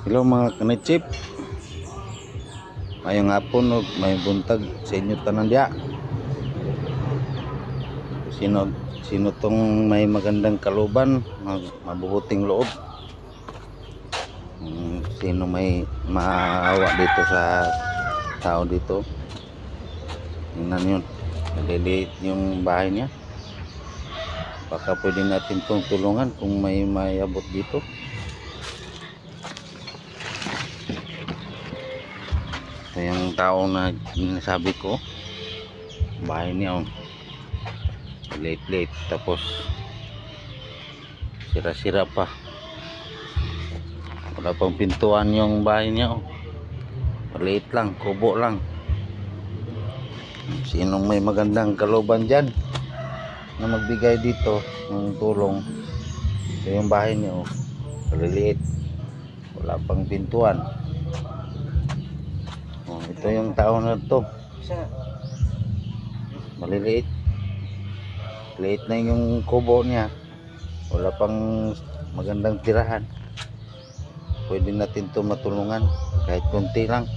Hello mga kanitsip. Mayong hapon o may buntag sa inyo tanan diya. Sino tong may magandang kaluban, mabubuting loob. Sino may maawa dito sa tao dito. Tingnan yun. Maliliit yung bahay niya. Baka pwede natin itong tulungan kung may abot dito. Ito yung tao na sinasabi ko. Bahay niya late tapos sira-sira pa. Wala pang pintuan yung bahay niya. Maliit lang, kubo lang. Sinong may magandang kalooban dyan na magbigay dito ng tulong? Ito yung bahay niya, maliliit, wala pang pintuan. Ito yung tao na to, maliliit, liit na yung kubo niya, wala pang magandang tirahan. Pwede natin to matulungan kahit konti lang.